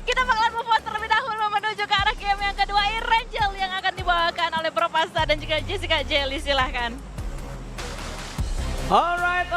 Kita bakalan move on terlebih dahulu menuju ke arah game yang kedua, Irangel yang akan dibawakan oleh Propasta dan juga Jessica Jelly, silahkan. Alright.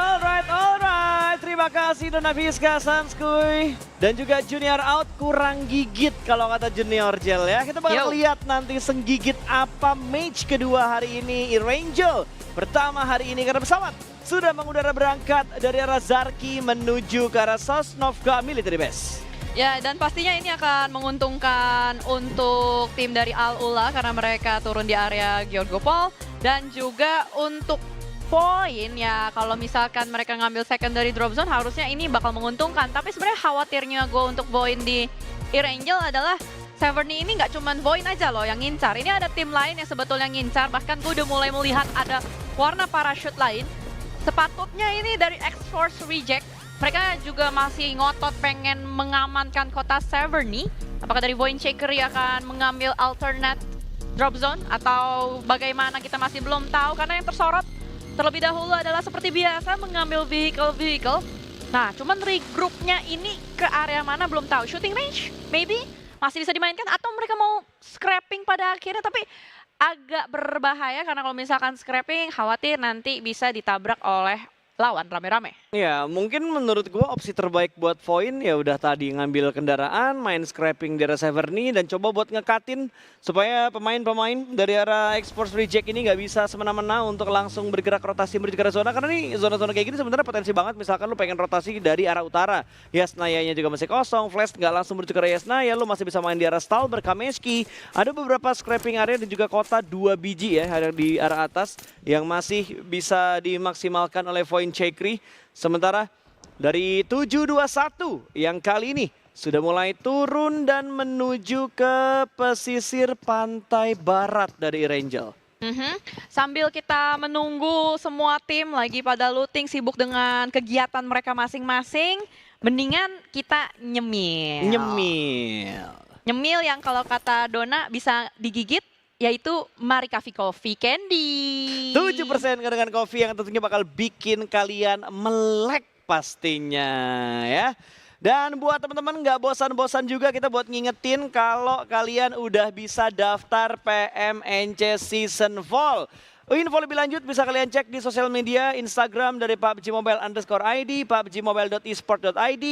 Terima kasih Dona Fiska, Sanskuy. Dan juga Junior Out kurang gigit kalau kata Junior Gel ya. Kita bakal lihat nanti senggigit apa match kedua hari ini Irangel. Pertama hari ini karena pesawat sudah mengudara berangkat dari arah Zarki menuju ke arah Sosnovka Military Base. Ya, dan pastinya ini akan menguntungkan untuk tim dari Al-Ula karena mereka turun di area Georgopol. Dan juga untuk poin ya, kalau misalkan mereka ngambil secondary drop zone harusnya ini bakal menguntungkan. Tapi sebenarnya khawatirnya gue untuk Voin di Irangel adalah Severny ini nggak cuman Voin aja loh yang ngincar. Ini ada tim lain yang sebetulnya ngincar, bahkan gue udah mulai melihat ada warna parachute lain. Sepatutnya ini dari X-Force Reject, mereka juga masih ngotot pengen mengamankan kota Severny. Apakah dari Voin Shakery akan mengambil alternate drop zone atau bagaimana kita masih belum tahu, karena yang tersorot terlebih dahulu adalah seperti biasa mengambil vehicle. Nah, cuman regroupnya ini ke area mana belum tahu. Shooting range, maybe masih bisa dimainkan atau mereka mau scrapping pada akhirnya, tapi agak berbahaya karena kalau misalkan scrapping khawatir nanti bisa ditabrak oleh lawan rame-rame. Ya, mungkin menurut gua opsi terbaik buat Voin ya udah tadi ngambil kendaraan, main scrapping dari Severny dan coba buat ngekatin supaya pemain-pemain dari arah X-Force Reject ini nggak bisa semena-mena untuk langsung bergerak rotasi menuju ke arah zona, karena nih zona-zona kayak gini sebenarnya potensi banget. Misalkan lu pengen rotasi dari arah utara, Yasnaya-nya juga masih kosong, Flash nggak langsung menuju ke arah Yasnaya, lu masih bisa main di arah Stalber, Kameshki. Ada beberapa scrapping area dan juga kota 2 biji ya ada di arah atas yang masih bisa dimaksimalkan oleh Voin Shakery. Sementara dari 721 yang kali ini sudah mulai turun dan menuju ke pesisir pantai barat dari Irangel. Sambil kita menunggu semua tim lagi pada looting, sibuk dengan kegiatan mereka masing-masing, mendingan kita nyemil. Nyemil yang kalau kata Dona bisa digigit, yaitu Marika Coffee Candy. 7% dengan kopi yang tentunya bakal bikin kalian melek pastinya ya. Dan buat teman-teman nggak bosan-bosan juga kita buat ngingetin kalau kalian udah bisa daftar PMNC Season Fall. Info lebih lanjut bisa kalian cek di sosial media Instagram dari PUBG Mobile _ID, pubgmobile.esport.id.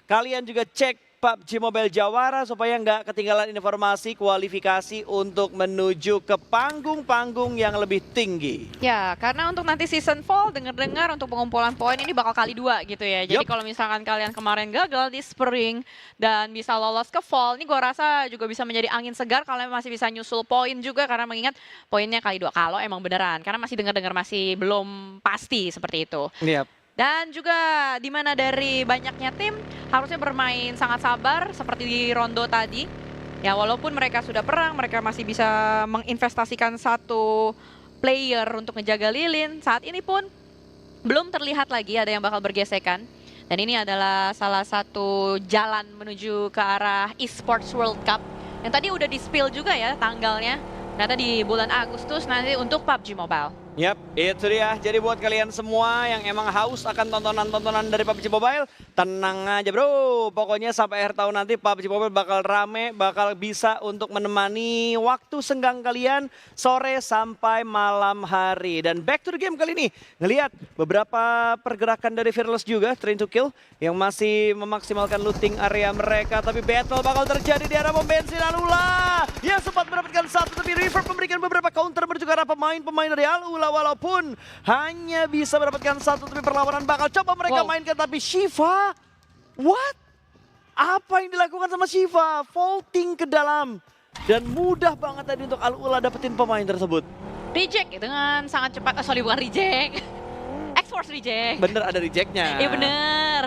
Kalian juga cek PUBG Mobile Jawara supaya nggak ketinggalan informasi kualifikasi untuk menuju ke panggung-panggung yang lebih tinggi. Ya, karena untuk nanti season fall dengar-dengar untuk pengumpulan poin ini bakal kali 2 gitu ya. Jadi kalau misalkan kalian kemarin gagal di spring dan bisa lolos ke fall, ini gue rasa juga bisa menjadi angin segar. Kalian masih bisa nyusul poin juga karena mengingat poinnya kali 2 kalau emang beneran. Karena masih dengar-dengar masih belum pasti seperti itu. Dan juga di mana dari banyaknya tim harusnya bermain sangat sabar seperti di Rondo tadi. Ya walaupun mereka sudah perang, mereka masih bisa menginvestasikan satu player untuk ngejaga Lilin. Saat ini pun belum terlihat lagi ada yang bakal bergesekan. Dan ini adalah salah satu jalan menuju ke arah Esports World Cup. Yang tadi udah di-spill juga ya tanggalnya. Ternyata di bulan Agustus nanti untuk PUBG Mobile. Itu dia. Jadi buat kalian semua yang emang haus akan tontonan-tontonan dari PUBG Mobile, tenang aja bro. Pokoknya sampai akhir tahun nanti PUBG Mobile bakal rame, bakal bisa untuk menemani waktu senggang kalian sore sampai malam hari. Dan back to the game kali ini, ngelihat beberapa pergerakan dari Fearless juga, Train to Kill, yang masih memaksimalkan looting area mereka. Tapi battle bakal terjadi di arah pom bensin Al-Ula yang sempat mendapatkan satu, tapi Reverb memberikan beberapa counter menuju ke arah pemain-pemain dari Al-Ula. Walaupun hanya bisa mendapatkan satu, tapi perlawanan bakal coba mereka mainkan. Tapi Shiva, what? Apa yang dilakukan sama Shiva? Vaulting ke dalam. Dan mudah banget tadi untuk Al-Ula dapetin pemain tersebut. Reject dengan sangat cepat, sorry bukan reject. X-Force Reject. Bener ada rejectnya. Iya bener.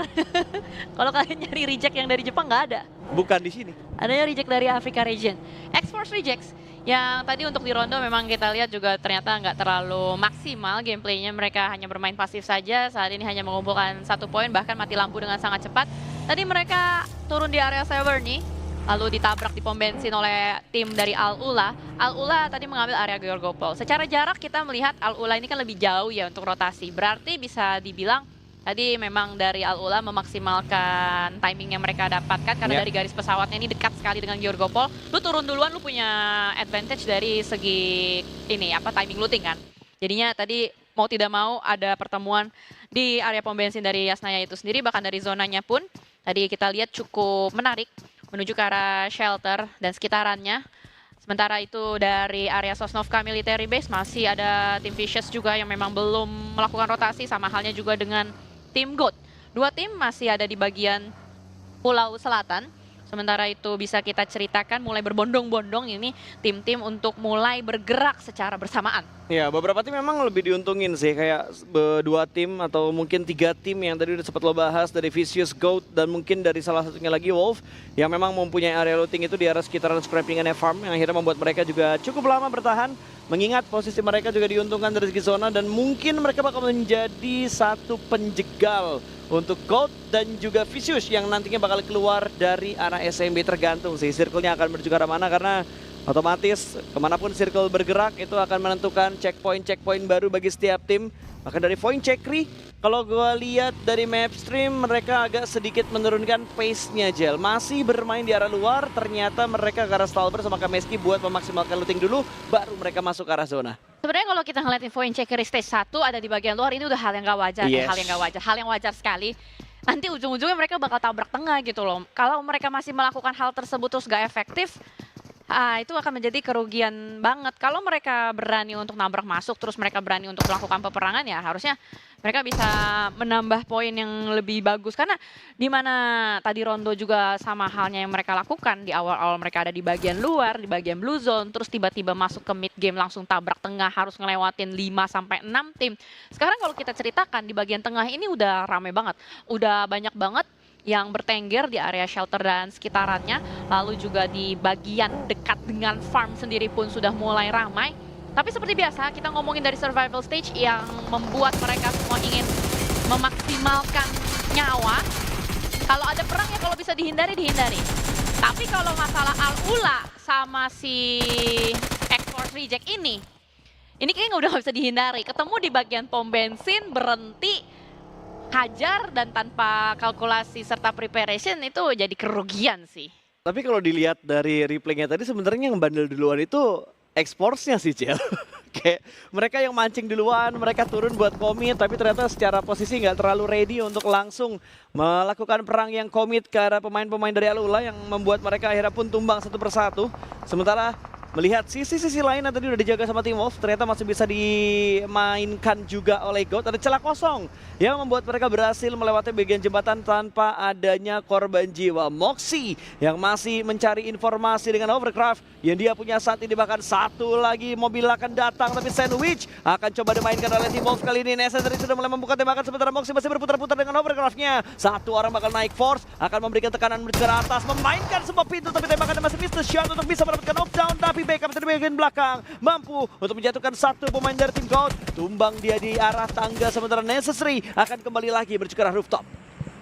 Kalau kalian nyari reject yang dari Jepang nggak ada. Bukan di sini. Ada reject dari Afrika Region. X-Force Rejects yang tadi untuk di Rondo memang kita lihat juga ternyata nggak terlalu maksimal gameplaynya. Mereka hanya bermain pasif saja, saat ini hanya mengumpulkan 1 poin, bahkan mati lampu dengan sangat cepat. Tadi mereka turun di area Severny, lalu ditabrak di pom bensin oleh tim dari Al-Ula. Al-Ula tadi mengambil area Georgopol. Secara jarak kita melihat Al-Ula ini kan lebih jauh ya untuk rotasi, berarti bisa dibilang Tadi memang dari Al-Ula memaksimalkan timing yang mereka dapatkan karena Ya. dari garis pesawatnya ini dekat sekali dengan Georgopol. Lu turun duluan, lu punya advantage dari segi ini apa timing looting kan. Jadinya tadi mau tidak mau ada pertemuan di area pom bensin dari Yasnaya itu sendiri, bahkan dari zonanya pun tadi kita lihat cukup menarik menuju ke arah shelter dan sekitarannya. Sementara itu dari area Sosnovka Military Base masih ada tim Vicious juga yang memang belum melakukan rotasi, sama halnya juga dengan tim GOAT. Dua tim masih ada di bagian Pulau Selatan. Sementara itu bisa kita ceritakan mulai berbondong-bondong ini tim-tim untuk mulai bergerak secara bersamaan. Ya, beberapa tim memang lebih diuntungin sih, kayak dua tim atau mungkin 3 tim yang tadi udah sempat lo bahas, dari Vicious, Goat, dan mungkin dari salah satunya lagi Wolf, yang memang mempunyai area looting itu di area sekitaran scrappingannya farm, yang akhirnya membuat mereka juga cukup lama bertahan, mengingat posisi mereka juga diuntungkan dari segi zona, dan mungkin mereka bakal menjadi satu penjegal untuk Goat dan juga Vicious yang nantinya bakal keluar dari arah SMB, tergantung sih circle-nya akan menuju ke arah mana, karena otomatis kemanapun circle bergerak itu akan menentukan checkpoint baru bagi setiap tim. Bahkan dari point checkri, kalau gue lihat dari map stream mereka agak sedikit menurunkan pace-nya, Jel. Masih bermain di arah luar, ternyata mereka ke arah Stalber sama Kameski buat memaksimalkan looting dulu, baru mereka masuk ke arah zona. Sebenarnya kalau kita ngeliat info yang checker stage 1 ada di bagian luar, ini udah hal yang gak wajar, Yes. hal yang wajar sekali. Nanti ujung-ujungnya mereka bakal tabrak tengah gitu loh. Kalau mereka masih melakukan hal tersebut terus gak efektif, itu akan menjadi kerugian banget. Kalau mereka berani untuk nabrak masuk, terus mereka berani untuk melakukan peperangan, ya harusnya mereka bisa menambah poin yang lebih bagus. Karena di mana tadi Rondo juga sama halnya yang mereka lakukan. Di awal-awal mereka ada di bagian luar, di bagian blue zone, terus tiba-tiba masuk ke mid game langsung tabrak tengah, harus ngelewatin 5-6 tim. Sekarang kalau kita ceritakan di bagian tengah ini udah rame banget. Udah banyak banget yang bertengger di area shelter dan sekitarannya. Lalu juga di bagian dekat dengan farm sendiri pun sudah mulai ramai. Tapi seperti biasa kita ngomongin dari survival stage yang membuat mereka semua ingin memaksimalkan nyawa. Kalau ada perang ya kalau bisa dihindari, dihindari. Tapi kalau masalah Al-Ula sama si X-Force Reject ini kayaknya udah gak bisa dihindari. Ketemu di bagian pom bensin, berhenti, hajar, dan tanpa kalkulasi serta preparation itu jadi kerugian sih. Tapi kalau dilihat dari replaynya tadi, sebenarnya yang bandel duluan itu X-Force-nya sih, Cel. Kayak mereka yang mancing duluan, mereka turun buat komit, tapi ternyata secara posisi nggak terlalu ready untuk langsung melakukan perang yang komit ke arah pemain-pemain dari Al-Ula, yang membuat mereka akhirnya pun tumbang satu persatu. Sementara melihat sisi-sisi lain yang tadi udah dijaga sama tim Wolf, ternyata masih bisa dimainkan juga oleh GOAT. Ada celah kosong yang membuat mereka berhasil melewati bagian jembatan tanpa adanya korban jiwa. Moxie yang masih mencari informasi dengan Overcraft, yang dia punya saat ini, bahkan satu lagi mobil akan datang, tapi Sandwich akan coba dimainkan oleh tim Wolf kali ini. Necessary sudah mulai membuka tembakan, sementara Moxie masih berputar-putar dengan Overcraft-nya. Satu orang bakal naik force, akan memberikan tekanan menuju ke atas, memainkan semua pintu, tapi tembakannya masih miss the shot untuk bisa mendapatkan knockdown. Tapi backup dari bagian belakang mampu untuk menjatuhkan satu pemain dari tim GOAT. Tumbang dia di arah tangga, sementara Necessary akan kembali lagi menuju ke arah rooftop.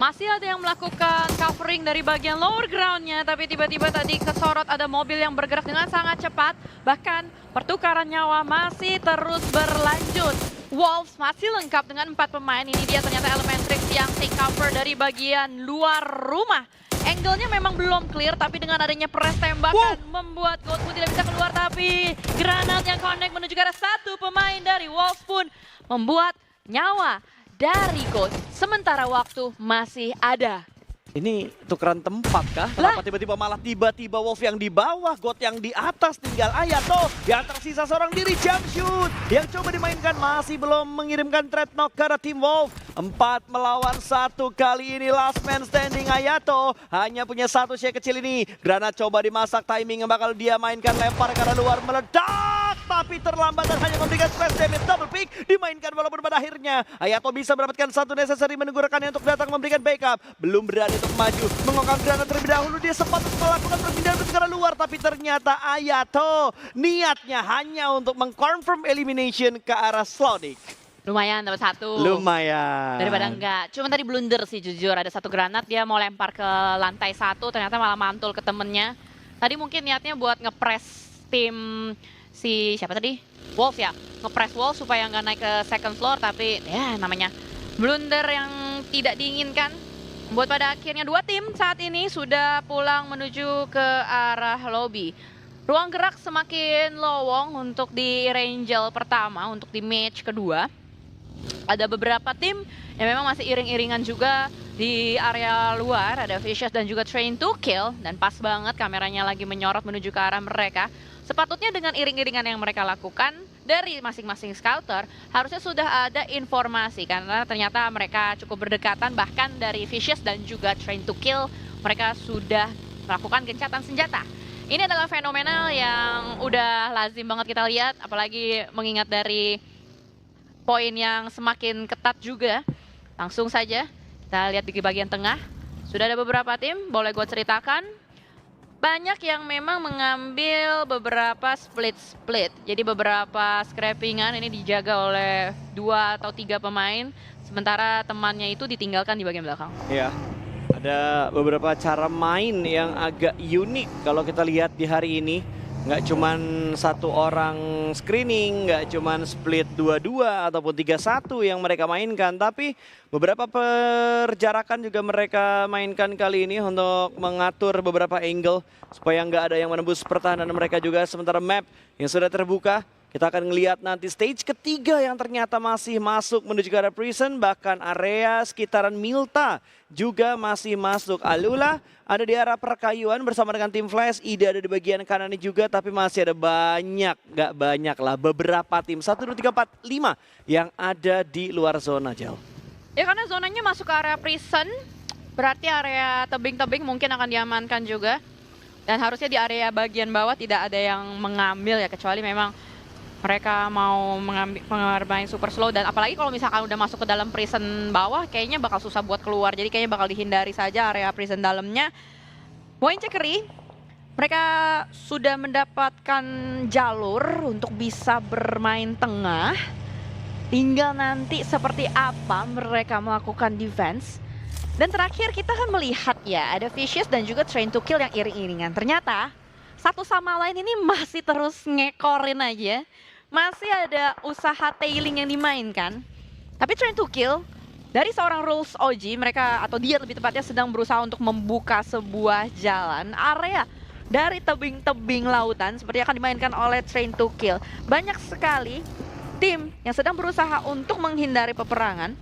Masih ada yang melakukan covering dari bagian lower groundnya, tapi tiba-tiba tadi kesorot ada mobil yang bergerak dengan sangat cepat. Bahkan pertukaran nyawa masih terus berlanjut. Wolves masih lengkap dengan 4 pemain. Ini dia ternyata Elementrix yang take cover dari bagian luar rumah. Angle-nya memang belum clear, tapi dengan adanya press tembakan membuat GOAT pun tidak bisa keluar. Tapi granat yang connect menuju ke arah satu pemain dari Wolves pun membuat nyawa dari GOAT. Sementara waktu masih ada. Ini tukeran tempat kah? Kenapa tiba-tiba malah tiba-tiba Wolf yang di bawah, GOAT yang di atas, tinggal Ayato yang tersisa seorang diri. Jump shoot yang coba dimainkan, masih belum mengirimkan threat knock ke arah tim Wolf. 4 melawan 1 kali ini, last man standing Ayato hanya punya satu share kecil ini. Granat coba dimasak, timing yang bakal dia mainkan, lempar ke arah luar, meledak, tapi terlambat dan hanya memberikan splash damage. Double pick dimainkan, walaupun pada akhirnya Ayato bisa mendapatkan satu Necessary, menunggu rekannya untuk datang memberikan backup. Belum berani untuk maju, mengokang granat terlebih dahulu. Dia sempat untuk melakukan perpindahan ke arah luar, tapi ternyata Ayato niatnya hanya untuk meng-confirm elimination ke arah Slonic. Lumayan dapat satu. Lumayan. Daripada enggak. Cuma tadi blunder sih jujur. Ada satu granat dia mau lempar ke lantai 1, ternyata malah mantul ke temennya. Tadi mungkin niatnya buat ngepres tim si siapa tadi? Wolf ya. Ngepres Wolf supaya nggak naik ke second floor, tapi ya namanya blunder yang tidak diinginkan. Membuat pada akhirnya dua tim saat ini sudah pulang menuju ke arah lobby. Ruang gerak semakin lowong untuk di Rangel pertama, untuk di match kedua. Ada beberapa tim yang memang masih iring-iringan juga di area luar. Ada Vicious dan juga Train to Kill. Dan pas banget kameranya lagi menyorot menuju ke arah mereka. Sepatutnya dengan iring-iringan yang mereka lakukan dari masing-masing scouter, harusnya sudah ada informasi. Karena ternyata mereka cukup berdekatan, bahkan dari Vicious dan juga Train to Kill, mereka sudah melakukan gencatan senjata. Ini adalah fenomenal yang udah lazim banget kita lihat, apalagi mengingat dari poin yang semakin ketat juga. Langsung saja kita lihat di bagian tengah. Sudah ada beberapa tim, boleh gue ceritakan. Banyak yang memang mengambil beberapa split. Jadi beberapa scrappingan ini dijaga oleh 2 atau 3 pemain. Sementara temannya itu ditinggalkan di bagian belakang. Iya, ada beberapa cara main yang agak unik kalau kita lihat di hari ini. Nggak cuman satu orang screening, nggak cuman split 2-2 ataupun 3-1 yang mereka mainkan, tapi beberapa perjarakan juga mereka mainkan kali ini untuk mengatur beberapa angle supaya nggak ada yang menembus pertahanan mereka juga. Sementara map yang sudah terbuka, kita akan ngelihat nanti stage ketiga yang ternyata masih masuk menuju ke arah prison, bahkan area sekitaran Milta juga masih masuk. Alula ada di arah perkayuan bersama dengan tim Flash, Ida ada di bagian kanan ini juga, tapi masih ada banyak, nggak banyak lah, beberapa tim 1, 2, 3, 4, 5 yang ada di luar zona, Jel. Ya karena zonanya masuk ke area prison, berarti area tebing-tebing mungkin akan diamankan juga. Dan harusnya di area bagian bawah tidak ada yang mengambil ya, kecuali memang mereka mau bermain super slow. Dan apalagi kalau misalkan udah masuk ke dalam prison bawah, kayaknya bakal susah buat keluar. Jadi kayaknya bakal dihindari saja area prison dalamnya. Point Cikery, mereka sudah mendapatkan jalur untuk bisa bermain tengah. Tinggal nanti seperti apa mereka melakukan defense. Dan terakhir kita kan melihat ya, ada Vicious dan juga Train to Kill yang iring-iringan. Ternyata satu sama lain ini masih terus ngekorin aja. Masih ada usaha tailing yang dimainkan. Tapi Train to Kill, dari seorang Rules OG, mereka atau dia lebih tepatnya sedang berusaha untuk membuka sebuah jalan area dari tebing-tebing lautan seperti akan dimainkan oleh Train to Kill. Banyak sekali tim yang sedang berusaha untuk menghindari peperangan.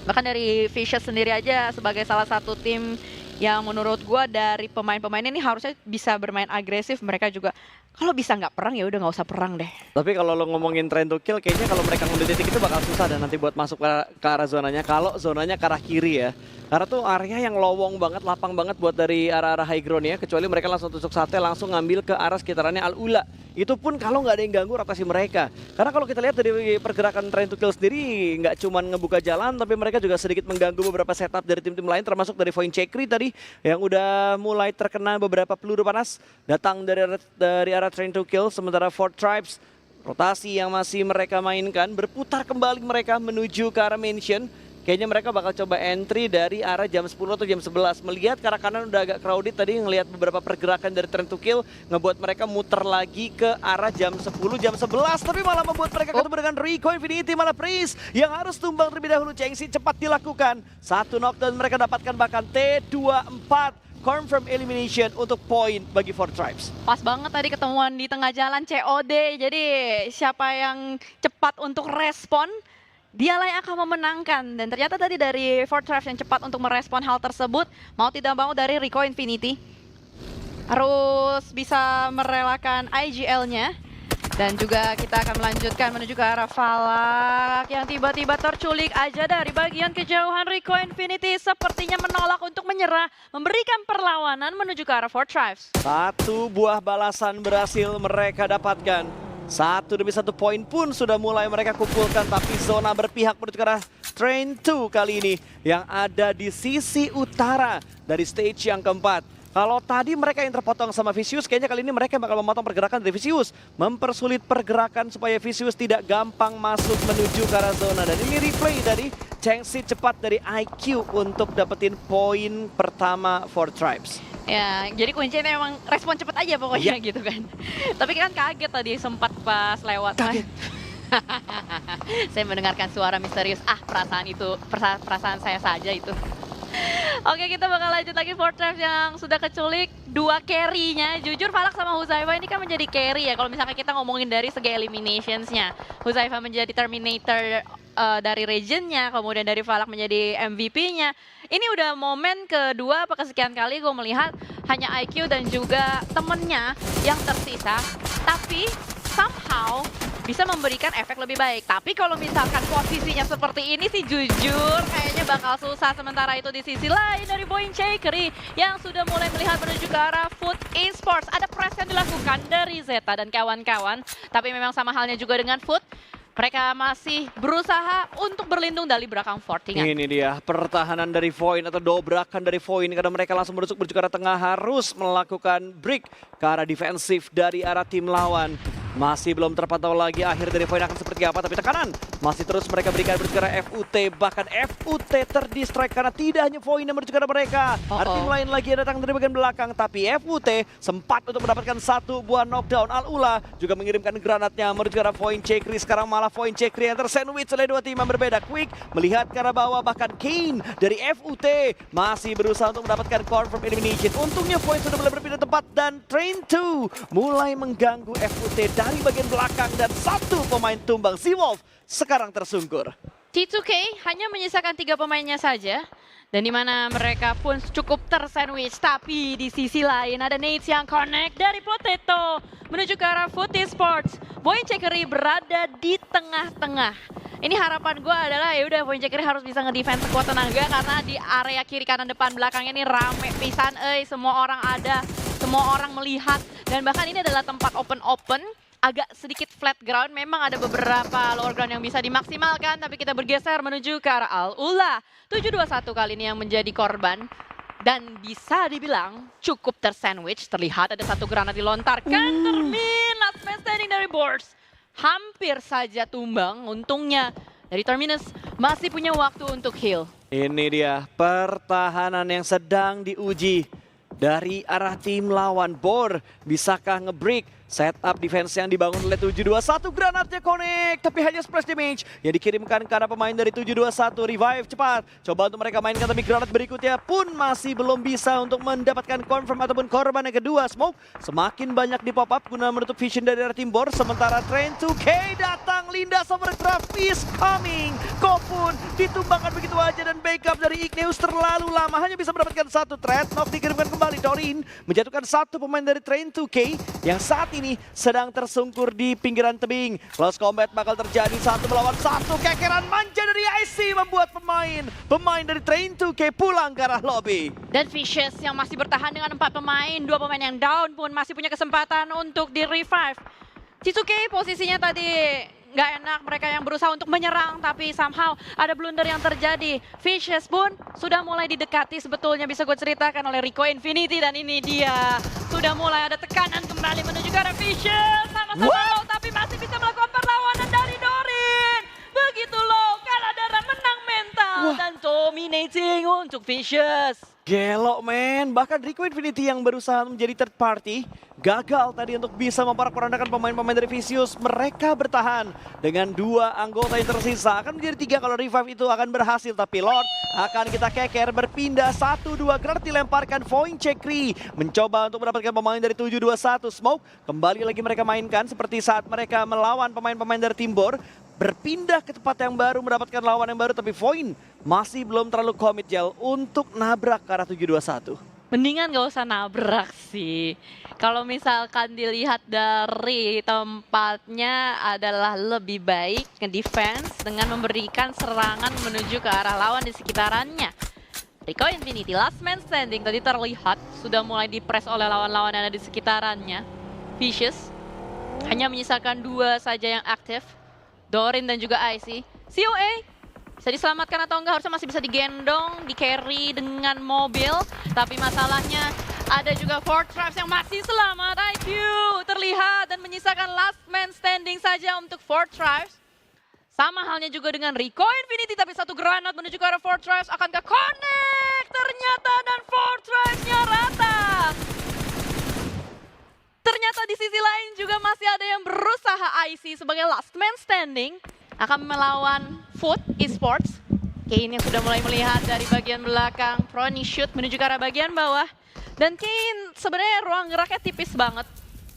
Bahkan dari Vicious sendiri aja sebagai salah satu tim yang menurut gua dari pemain-pemain ini harusnya bisa bermain agresif. Mereka juga kalau bisa nggak perang ya udah nggak usah perang deh. Tapi kalau lo ngomongin Train to Kill, kayaknya kalau mereka ngambil titik itu bakal susah dan nanti buat masuk ke arah zonanya. Kalau zonanya ke arah kiri ya, karena tuh area yang lowong banget, lapang banget buat dari arah-arah high ground ya. Kecuali mereka langsung tusuk sate, langsung ngambil ke arah sekitarannya Al-Ula. Itu pun kalau nggak ada yang ganggu rotasi mereka. Karena kalau kita lihat dari pergerakan Train to Kill sendiri, nggak cuman ngebuka jalan, tapi mereka juga sedikit mengganggu beberapa setup dari tim-tim lain, termasuk dari Point Cikery tadi yang udah mulai terkena beberapa peluru panas datang dari arah Train to Kill. Sementara Four Tribes, rotasi yang masih mereka mainkan, berputar kembali mereka menuju ke arah mansion. Kayaknya mereka bakal coba entry dari arah jam 10 atau jam 11. Melihat ke arah kanan udah agak crowded tadi, ngelihat beberapa pergerakan dari Train to Kill, ngebuat mereka muter lagi ke arah jam 10, jam 11. Tapi malah membuat mereka ketemu dengan Rico Infinity, malah Priest yang harus tumbang terlebih dahulu. Chengxi cepat dilakukan. Satu knockdown mereka dapatkan, bahkan T24. Confirm elimination untuk poin bagi Four Tribes. Pas banget tadi ketemuan di tengah jalan COD. Jadi siapa yang cepat untuk respon, dialah yang akan memenangkan. Dan ternyata tadi dari Four Tribes yang cepat untuk merespon hal tersebut, mau tidak mau dari Rico Infinity harus bisa merelakan IGL-nya. Dan juga kita akan melanjutkan menuju ke arah Falak yang tiba-tiba terculik aja dari bagian kejauhan. Rico Infinity sepertinya menolak untuk menyerah, memberikan perlawanan menuju ke arah Four Tribes. Satu buah balasan berhasil mereka dapatkan. Satu demi satu poin pun sudah mulai mereka kumpulkan, tapi zona berpihak menuju ke arah Train 2 kali ini yang ada di sisi utara dari stage yang keempat. Kalau tadi mereka yang terpotong sama Vicious, kayaknya kali ini mereka bakal memotong pergerakan dari Vicious. Mempersulit pergerakan supaya Vicious tidak gampang masuk menuju ke arah zona. Dan ini replay dari Chengxi cepat dari IQ untuk dapetin poin pertama Four Tribes. Ya, jadi kuncinya emang respon cepat aja pokoknya gitu kan. Tapi kan kaget tadi sempat pas lewat. Kaget. Saya mendengarkan suara misterius. Perasaan itu, perasaan saya saja itu. Oke, kita bakal lanjut lagi for Traps yang sudah keculik dua carry-nya. Jujur Falak sama Huzaifa ini kan menjadi carry ya. Kalau misalkan kita ngomongin dari segi eliminations-nya. Huzaifa menjadi Terminator dari region-nya, kemudian dari Falak menjadi MVP-nya. Ini udah momen kedua apa kesekian kali gue melihat hanya IQ dan juga temennya yang tersisa. Tapi somehow bisa memberikan efek lebih baik. Tapi kalau misalkan posisinya seperti ini sih jujur kayaknya bakal susah. Sementara itu di sisi lain dari Boeing Cakery yang sudah mulai melihat menuju ke arah Food Esports. Ada press yang dilakukan dari Zeta dan kawan-kawan. Tapi memang sama halnya juga dengan Food. Mereka masih berusaha untuk berlindung dari belakang Fortingan. Ini dia pertahanan dari Void atau dobrakan dari Void karena mereka langsung menuju ke arah tengah, harus melakukan break ke arah defensif dari arah tim lawan. Masih belum terpantau lagi akhir dari Void akan seperti apa, tapi tekanan masih terus mereka berikan menuju ke arah FUT. Bahkan FUT terdistract karena tidak hanya Void yang menuju ke arah mereka. Ada tim lain lagi yang datang dari bagian belakang, tapi FUT sempat untuk mendapatkan satu buah knockdown. Al-Ula juga mengirimkan granatnya menuju ke arah Void Cakery. Sekarang malah Void Cakery yang tersandwich oleh dua tim yang berbeda. Quick melihat ke arah bawah, bahkan Kane dari FUT masih berusaha untuk mendapatkan confirm elimination. Untungnya Void sudah mulai berpindah tempat dan Train 2 mulai mengganggu FUT dari bagian belakang dan satu pemain tumbang. Z-Wolf sekarang tersungkur. T2K hanya menyisakan 3 pemainnya saja. Dan di mana mereka pun cukup tersandwich. Tapi di sisi lain ada Nate yang connect dari Potato menuju ke arah Food Esports. Boeing Cakery berada di tengah-tengah. Ini harapan gue adalah ya udah Boeing Cakery harus bisa ngedefense sekuat tenaga karena di area kiri kanan depan belakangnya ini rame pisan. Semua orang ada, semua orang melihat dan bahkan ini adalah tempat open. Agak sedikit flat ground, memang ada beberapa lower ground yang bisa dimaksimalkan, tapi kita bergeser menuju ke arah Al-Ula. 721 kali ini yang menjadi korban. Dan bisa dibilang cukup tersandwich, terlihat ada satu granat dilontarkan. Termin, last man standing dari Boards. Hampir saja tumbang, untungnya dari Terminus masih punya waktu untuk heal. Ini dia pertahanan yang sedang diuji dari arah tim lawan. Bor bisakah nge-break setup defense yang dibangun oleh 721? Granatnya connect, tapi hanya splash damage yang dikirimkan ke arah pemain dari 721. Revive cepat, coba untuk mereka mainkan, tapi granat berikutnya pun masih belum bisa untuk mendapatkan confirm ataupun korban yang kedua. Smoke semakin banyak di pop up guna menutup vision dari arah tim Bor. Sementara Train 2K datang, Linda Overcraft is coming. Kopun ditumbangkan begitu aja dan backup dari Igneus terlalu lama, hanya bisa mendapatkan satu threat. Knock dikirimkan kembali, Dorin menjatuhkan satu pemain dari Train 2K yang saat ini sedang tersungkur di pinggiran tebing. Close combat bakal terjadi, 1 melawan 1. Kekeran manja dari IC membuat pemain dari Train 2K pulang ke arah lobby. Dan Vicious yang masih bertahan dengan 4 pemain, 2 pemain yang down pun masih punya kesempatan untuk di revive. T2K posisinya tadi nggak enak, mereka yang berusaha untuk menyerang tapi somehow ada blunder yang terjadi. Vicious pun sudah mulai didekati sebetulnya, bisa gue ceritakan oleh Rico Infinity, dan ini dia sudah mulai ada tekanan kembali menuju ke arah Vicious. Sama-sama low tapi masih bisa melakukan perlawanan dari Dorin. Begitu low, kalah darah menang mental dan dominating untuk Vicious. Gelo men, bahkan Rico Infinity yang berusaha menjadi third party gagal tadi untuk bisa memporak-porandakan pemain-pemain dari Vicious. Mereka bertahan dengan 2 anggota yang tersisa, akan menjadi 3 kalau revive itu akan berhasil. Tapi Lord akan kita keker, berpindah 1-2, granat dilemparkan. Void Cakery mencoba untuk mendapatkan pemain dari 721. Smoke kembali lagi mereka mainkan seperti saat mereka melawan pemain-pemain dari tim Bor. Berpindah ke tempat yang baru, mendapatkan lawan yang baru, tapi Void masih belum terlalu komit Jel untuk nabrak ke arah 721. Mendingan gak usah nabrak sih. Kalau misalkan dilihat dari tempatnya adalah lebih baik nge-defense dengan memberikan serangan menuju ke arah lawan di sekitarannya. Rico Infinity, last man standing, tadi terlihat sudah mulai di-press oleh lawan-lawan yang ada di sekitarannya. Vicious hanya menyisakan 2 saja yang aktif, Dorin dan juga IC. COA bisa diselamatkan atau enggak, harusnya masih bisa digendong, di-carry dengan mobil. Tapi masalahnya ada juga Four Tribes yang masih selamat. IQ terlihat dan menyisakan last man standing saja untuk Four Tribes. Sama halnya juga dengan Rico Infinity, tapi satu granat menuju ke arah Four Tribes. Akankah connect? Ternyata dan Four Tribes-nya rata. Ternyata di sisi lain juga masih ada yang berusaha. IC sebagai last man standing akan melawan Food Esports. Kane yang sudah mulai melihat dari bagian belakang, Prony shoot menuju ke arah bagian bawah. Dan Kane sebenarnya ruang geraknya tipis banget.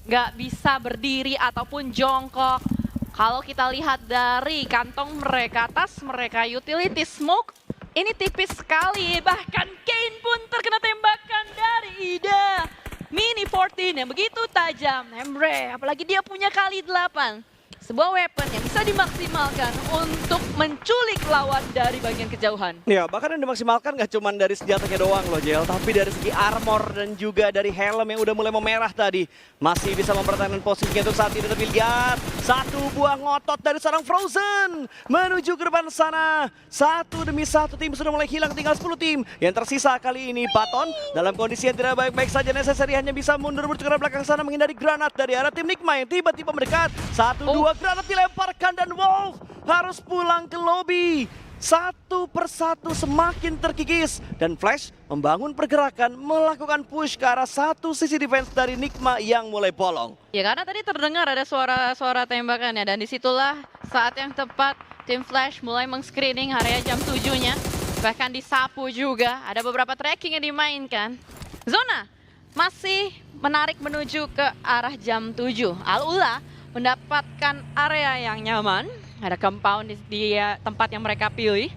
Nggak bisa berdiri ataupun jongkok. Kalau kita lihat dari kantong mereka, tas mereka, utility smoke, ini tipis sekali. Bahkan Kane pun terkena tembakan dari Ida. Mini 14 yang begitu tajam. Emre, apalagi dia punya kali 8. Sebuah weapon yang bisa dimaksimalkan untuk menculik lawan dari bagian kejauhan. Ya, bahkan yang dimaksimalkan gak cuma dari senjatanya doang loh, Jel. Tapi dari segi armor dan juga dari helm yang udah mulai memerah tadi. Masih bisa mempertahankan posisinya untuk saat ini. Tapi lihat, satu buah ngotot dari seorang Frozen. Menuju ke depan sana. Satu demi satu tim sudah mulai hilang, tinggal 10 tim. Yang tersisa kali ini Baton dalam kondisi yang tidak baik-baik saja. Necessary hanya bisa mundur ke arah belakang sana menghindari granat dari arah tim Nigma yang tiba-tiba mendekat. Satu, dua, granat dilemparkan dan Wolf harus pulang ke lobby. Satu persatu semakin terkikis dan Flash membangun pergerakan melakukan push ke arah satu sisi defense dari Nigma yang mulai bolong. Ya karena tadi terdengar ada suara tembakannya dan disitulah saat yang tepat tim Flash mulai meng-screening area jam 7-nya. Bahkan disapu juga, ada beberapa tracking yang dimainkan. Zona masih menarik menuju ke arah jam 7. Al-Ula mendapatkan area yang nyaman, ada compound di tempat yang mereka pilih.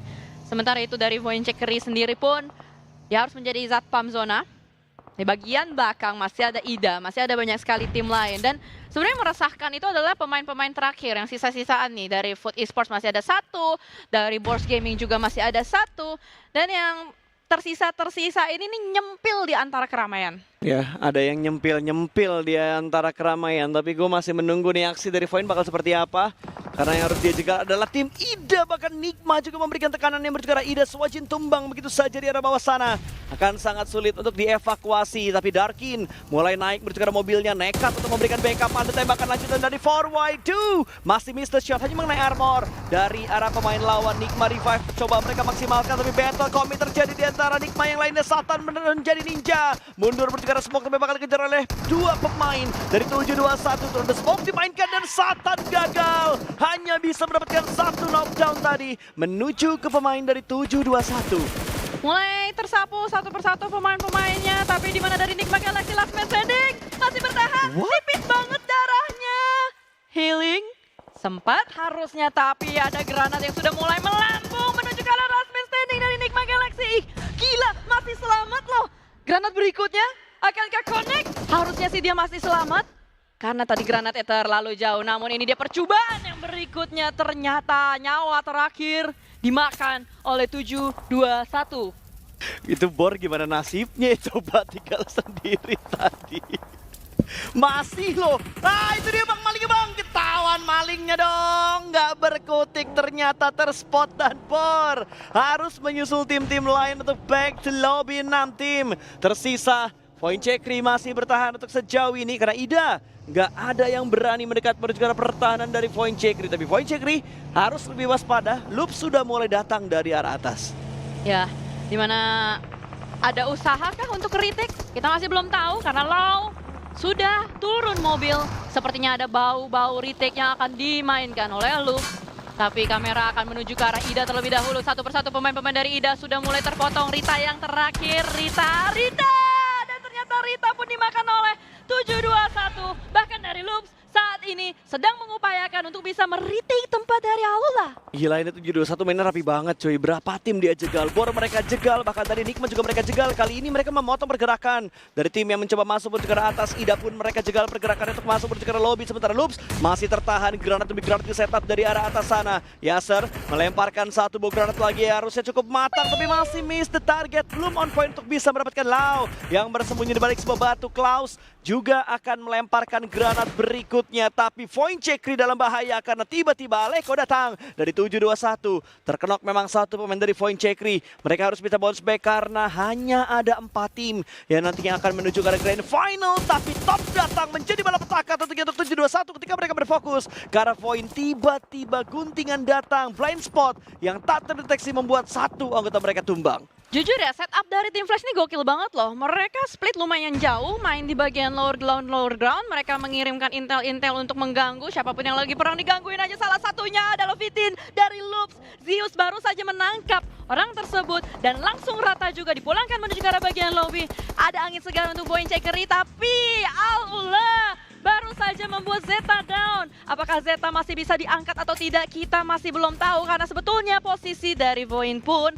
Sementara itu dari Voinchekri sendiri pun, dia harus menjadi Zatpam zona. Di bagian belakang masih ada Ida, masih ada banyak sekali tim lain. Dan sebenarnya meresahkan itu adalah pemain-pemain terakhir yang sisa-sisaan nih. Dari Food Esports masih ada 1, dari Boars Gaming juga masih ada 1. Dan yang tersisa ini nih nyempil di antara keramaian. Ya, ada yang nyempil-nyempil di antara keramaian. Tapi gue masih menunggu nih aksi dari Voin bakal seperti apa. Karena yang harus dia jaga adalah tim Ida. Bahkan Nigma juga memberikan tekanan yang menuju ke arah Ida. Swajin tumbang begitu saja di arah bawah sana. Akan sangat sulit untuk dievakuasi. Tapi Darkin mulai naik menuju ke arah mobilnya. Nekat untuk memberikan backup. Ada tembakan lanjutan dari 4Y2. Masih miss the shot. Hanya mengenai armor. Dari arah pemain lawan Nigma revive. Coba mereka maksimalkan. Tapi battle commit terjadi di antara Nigma yang lainnya. Satan menjadi ninja. Mundur menuju ke arah smoke. Tapi bakal dikejar oleh 2 pemain. Dari 7-2-1. Turun the smoke dimainkan. Dan Satan gagal. Hanya bisa mendapatkan 1 knockdown tadi. Menuju ke pemain dari 7-2-1. Mulai tersapu satu persatu pemain-pemainnya. Tapi di mana dari Nigma Galaxy last man standing. Masih bertahan. Tipis banget darahnya. Healing. Sempat harusnya tapi ada granat yang sudah mulai melambung. Menuju ke arah last man standing dari Nigma Galaxy. Ih, gila masih selamat loh. Granat berikutnya akankah connect? Harusnya sih dia masih selamat. Karena tadi granatnya terlalu jauh, namun ini dia percobaan yang berikutnya ternyata nyawa terakhir dimakan oleh 7-2-1. Itu Bor gimana nasibnya? Coba tinggal sendiri tadi. Masih loh. Ah, itu dia Bang malingnya Bang. Ketahuan malingnya dong. Nggak berkutik ternyata terspot dan Bor harus menyusul tim-tim lain untuk back to lobby 6 tim. Tersisa Voinchekri masih bertahan untuk sejauh ini karena Ida nggak ada yang berani mendekat menuju ke arah pertahanan dari Voinchekri. Tapi Voinchekri harus lebih waspada. Loop sudah mulai datang dari arah atas. Ya, dimana ada usaha kah untuk retake? Kita masih belum tahu karena Lau sudah turun mobil. Sepertinya ada bau-bau retake yang akan dimainkan oleh Loop. Tapi kamera akan menuju ke arah Ida terlebih dahulu. Satu persatu pemain-pemain dari Ida sudah mulai terpotong. Rita yang terakhir, Rita! Dan ternyata Rita pun dimakan oleh 7-2-1. Bahkan dari Loops saat ini sedang mengupayakan untuk bisa meretake tempat dari Alula. Gila ini 7-2-1 mainnya rapi banget cuy. Berapa tim dia jegal? Bor mereka jegal, bahkan tadi Nigma juga mereka jegal. Kali ini mereka memotong pergerakan dari tim yang mencoba masuk menuju ke arah atas. Ida pun mereka jegal pergerakan untuk masuk menuju ke arah lobby. Sementara Loops masih tertahan. Granat demi granat di setup dari arah atas sana. Yasser melemparkan satu buah granat lagi. Harusnya cukup matang tapi masih miss the target. Belum on point untuk bisa mendapatkan Lau yang bersembunyi di balik sebuah batu. Klaus juga akan melemparkan granat berikutnya. Tapi Voinchekri dalam bahaya karena tiba-tiba Aleko datang dari 7-2-1. Terkenok memang satu pemain dari Voinchekri. Mereka harus bisa bounce back karena hanya ada 4 tim yang nantinya akan menuju ke arah grand final. Tapi top datang menjadi malapetaka tentunya untuk 7-2-1 ketika mereka berfokus ke arah Voin. Tiba-tiba guntingan datang, blind spot yang tak terdeteksi membuat satu anggota mereka tumbang. Jujur ya, setup dari tim Flash ini gokil banget loh. Mereka split lumayan jauh, main di bagian lower ground. Mereka mengirimkan intel-intel untuk mengganggu siapapun yang lagi perang digangguin aja. Salah satunya adalah Vitin dari Loops. Zeus baru saja menangkap orang tersebut dan langsung rata juga dipulangkan menuju ke arah bagian lobby. Ada angin segar untuk Void Checkery, tapi Al-Ula baru saja membuat Zeta down. Apakah Zeta masih bisa diangkat atau tidak, kita masih belum tahu karena sebetulnya posisi dari Void pun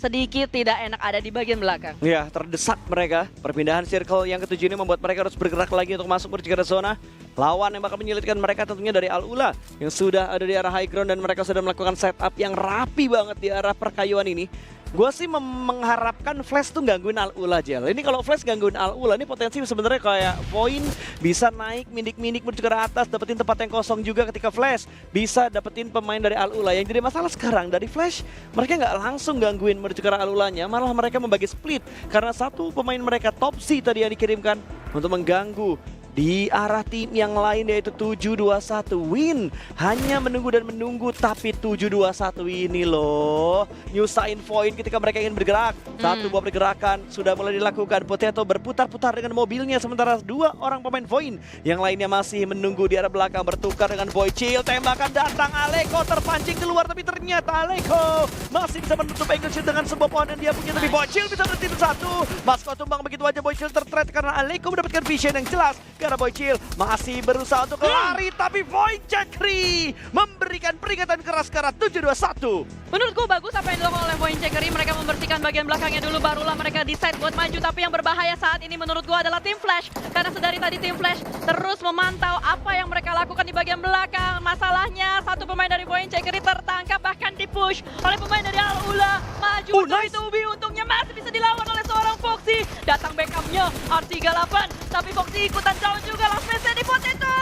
sedikit tidak enak ada di bagian belakang. Ya, terdesak mereka. Perpindahan circle yang ketujuh ini membuat mereka harus bergerak lagi untuk masuk menuju ke zona. Lawan yang bakal menyulitkan mereka tentunya dari Al-Ula yang sudah ada di arah high ground dan mereka sudah melakukan setup yang rapi banget di arah perkayuan ini. Gue sih mengharapkan Flash tuh gangguin Al-Ula aja. Ini kalau Flash gangguin Al-Ula ini potensi sebenarnya kayak Void bisa naik mindik-mindik menuju ke atas, dapetin tempat yang kosong juga ketika Flash bisa dapetin pemain dari Al-Ula. Yang jadi masalah sekarang dari Flash, mereka nggak langsung gangguin menuju ke arah Al-Ulanya, malah mereka membagi split karena satu pemain mereka Topsy tadi yang dikirimkan untuk mengganggu di arah tim yang lain yaitu 721 Win. Hanya menunggu dan menunggu, tapi 721 ini loh nyusahin Void ketika mereka ingin bergerak. Satu buah pergerakan sudah mulai dilakukan. Potato berputar-putar dengan mobilnya sementara dua orang pemain Void yang lainnya masih menunggu di arah belakang bertukar dengan Void Chill. Tembakan datang, Aleko terpancing keluar tapi ternyata Aleko masih bisa menutup angle shield dengan sebuah pohon yang dia punya, tapi Void Chill bisa berhenti satu. Masko tumbang begitu aja, Void Chill tertret karena Aleko mendapatkan vision yang jelas. Karena Void Chill masih berusaha untuk lari, tapi Void Checkery memberikan peringatan keras ke arah 721. Menurutku bagus apa yang dilakukan oleh Void Checkery. Mereka membersihkan bagian belakangnya dulu, barulah mereka decide buat maju. Tapi yang berbahaya saat ini menurutku adalah tim Flash. Karena sedari tadi tim Flash terus memantau apa yang mereka lakukan di bagian belakang. Masalahnya satu pemain dari Void Checkery tertangkap, bahkan dipush oleh pemain dari Al-Ula. Maju Nice. itu Ubi, untungnya masih bisa dilawan oleh seorang Foxy. Datang backupnya R38, tapi Foxy ikutan down juga. Last message di Potato.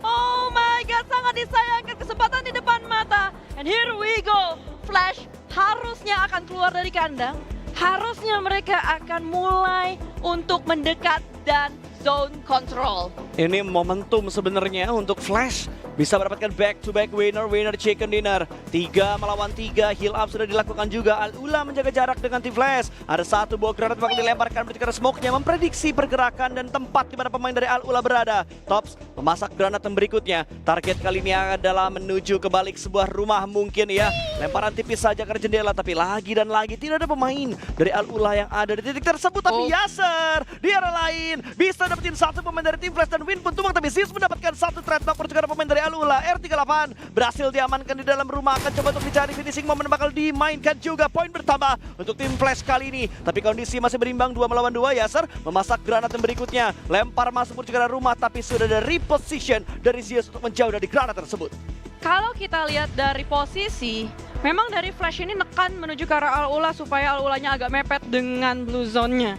Oh my god, sangat disayangkan kesempatan di depan mata. And here we go. Flash harusnya akan keluar dari kandang. Harusnya mereka akan mulai untuk mendekat dan zone control. Ini momentum sebenarnya untuk Flash bisa mendapatkan back-to-back winner chicken dinner. 3 melawan 3, heal up sudah dilakukan juga. Al-Ula menjaga jarak dengan tim Flash. Ada satu buah granat bakal dilemparkan ketika smoke-nya memprediksi pergerakan dan tempat di mana pemain dari Al-Ula berada. Tops memasak granat yang berikutnya. Target kali ini adalah menuju ke balik sebuah rumah mungkin ya. Lemparan tipis saja ke jendela, tapi lagi dan lagi tidak ada pemain dari Al-Ula yang ada di titik tersebut. Tapi Yasser di arah lain bisa dapetin satu pemain dari tim Flash dan Win pun tumbang, tapi Zeus mendapatkan satu trade knock pertukaran pemain dari Al-Ula. R38 berhasil diamankan di dalam rumah, akan coba untuk dicari finishing moment, bakal dimainkan juga. Poin bertambah untuk tim Flash kali ini, tapi kondisi masih berimbang 2 melawan 2. Yasser memasak granat yang berikutnya, lempar masuk pertukaran rumah, tapi sudah ada reposition dari Zeus untuk menjauh dari granat tersebut. Kalau kita lihat dari posisi, memang dari Flash ini nekan menuju ke arah Al-Ula supaya Al-Ulanya agak mepet dengan blue zone-nya.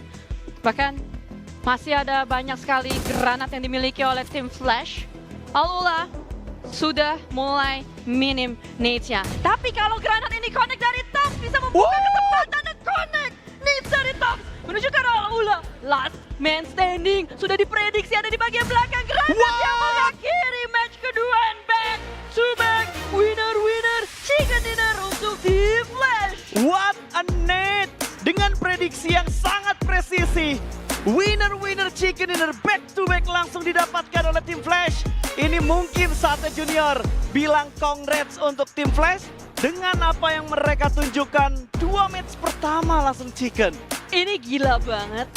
Bahkan masih ada banyak sekali granat yang dimiliki oleh tim Flash. Al-Ula sudah mulai minim nades-nya. Tapi kalau granat ini connect dari Tops, bisa membuka kesempatan dan connect nades dari Tops menuju ke arah Al-Ula. Last man standing sudah diprediksi ada di bagian belakang. Granat yang mengakhiri match kedua, and back to back winner chicken dinner untuk tim Flash. What a net! Dengan prediksi yang sangat presisi, winner chicken dinner back to back langsung didapatkan oleh tim Flash. Ini mungkin saatnya Junior bilang congrats untuk tim Flash dengan apa yang mereka tunjukkan. 2 match pertama langsung chicken. Ini gila banget.